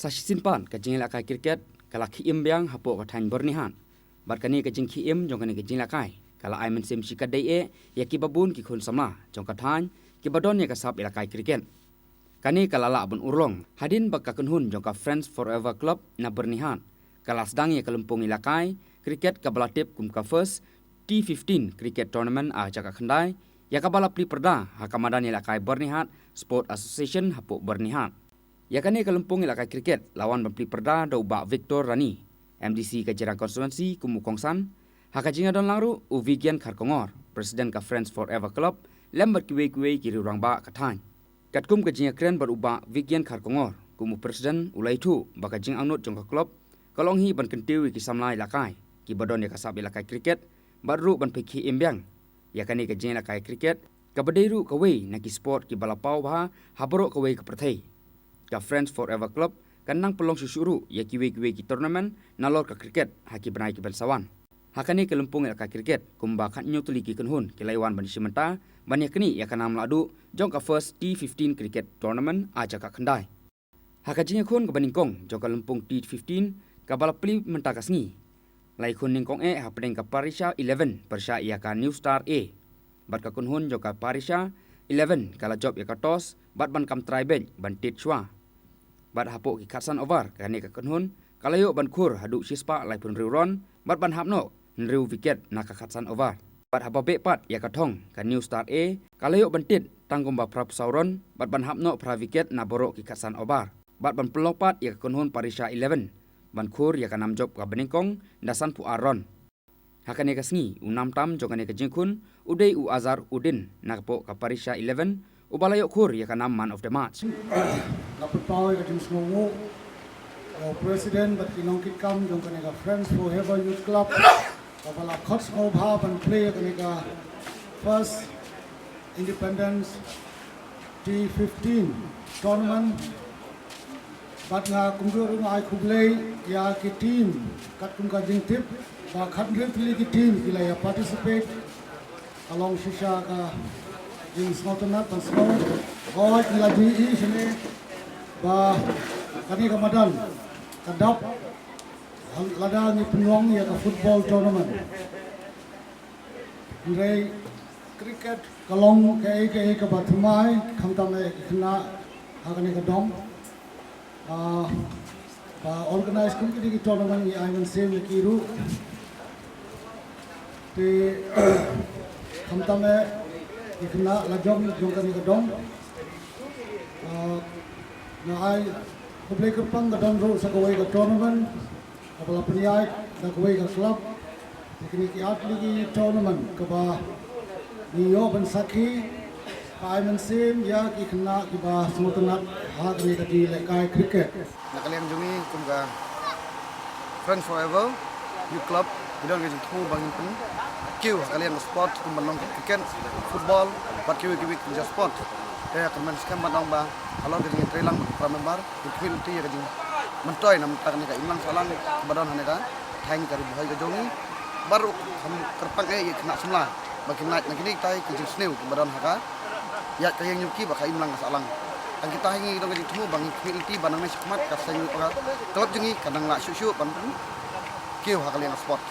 Sasisimpan kajing lakai kriket kala khiim biang hapo ka thain Bernihan. Bat kani kajing khiim jong kani kajing lakai kala aimen sim sikat dai ya ki babun ki khun samla jong ka thain ki badon ya kasap ilakai kriket. Kani kala la bun urlong hadin bak ka kunhun jong ka Friends Forever Club na Bernihan. Kala sedang ya kalumpung ilakai kriket ka balatip kum ka first T15 cricket tournament a jaka khandai ya ka bala pli perda ha kamadan ilakai Bernihan Sport Association hapo Bernihan. Yakani kalumpung ilakai kriket lawan bempli perda do ba Victor Rani MDC Kajira Konstituensi Kumukongsan hakajinga don laru u Vigian Kharkongor Presiden ka Friends Forever Club lembat kiwe kiri orang ba kathan katkum kajinga kren beruba Vigian Kharkongor kumu Presiden ulaitu bakajing anut jong ka club kalonghi ban kentiwi ki samlai lakai ki badon ya kasab ilakai kriket baru ban pikhi imbyang yakani kajinga ilakai kriket kabadeiru kawei naki sport ki balapau ba habro kawei ka prathai ka Friends Forever Club kanang pelong susuru ya kiwe ki tournament nalor ka kriket haki benai ki belsawan. Hakani kelumpung ya ka kriket kumba khat nyu tuli ki kunhun kilaiwan ban simenta ban yakni ya kanam ladu jong ka first T15 cricket tournament aja ka khandai. Hakajing khun ka baningkong jong ka lumpung T15 ka balapli menta kasngi. Lai khun ningkong hapdeng ka Parisha 11 persya ya ka New Star A. Bat ka kunhun jong ka Parisha 11 kala job ya ka tos bat ban kam try bench ban tit chwa. Bat hapok ki khatsan over kani ka kunhun kalayo ban khur hadu sispa lai pun riuron bat ban hapno nriu wicket na ka khatsan over bat hapa be pat ya ka thong ka New Star A kalayo ban tit tangkum ba prap sauron bat ban hapno pra wicket na borok ki khatsan over bat ban pelopat ya ka kunhun Parisha 11 ban khur ya ka nam job ka beningkong dasan pu aron hakane ka sngi unam tam jogane ka jingkhun udai u azar udin nakpo ka Parisha 11 ubalayo khur ya ka nam man of the match. Napataw ka James Mongo, President but kinong kitkam jong kanega Friends Forever Youth Club. Kapala coach mo and play kanega first Independence T15 tournament. But nga kumdur nga ay kublay ya ki team kat kum ka jing tip ba khat rifli ki team kila ya participate along shisha ka jing snotnat and snow. God nila di sini ba kani kamadan kadap lada ni penuang ya ka football tournament ngai cricket kalong ke ka bathmai khamtam e khna hakani ka dom ba organize kum ki tournament ni aiman same ki ru te khamtam e khna la jom kani ka dom na ay public pang gadon ro sa kaway ka tournament kapala paniay na kaway ka club kini ki atli tournament kaba niyo ban sakhi paiman sim ya ki khna ki ba smutanat ha kini ka di lekai cricket nakaliang jungi kumga Friends Forever Youth Club bidon ke thu bangin pun kiu kaliang sport kumbalong cricket football bat kiu kinja sport ya teman sekarang batang ba kalau dengan trailang pramembar dikil ti ya jing mentoy nam tak ni ka imlang salang badan haneka thaing kari bhai ka jongi baru ham kerpang ye kena semla bagi naik nak ni tai ke jing sneu badan haka ya kayang nyuki ba ka imlang salang ang kita hingi dong jing temu bang quality banang ni sikmat ka sayu ka kelab jengi kadang la syu-syu pan kiu hakalian sport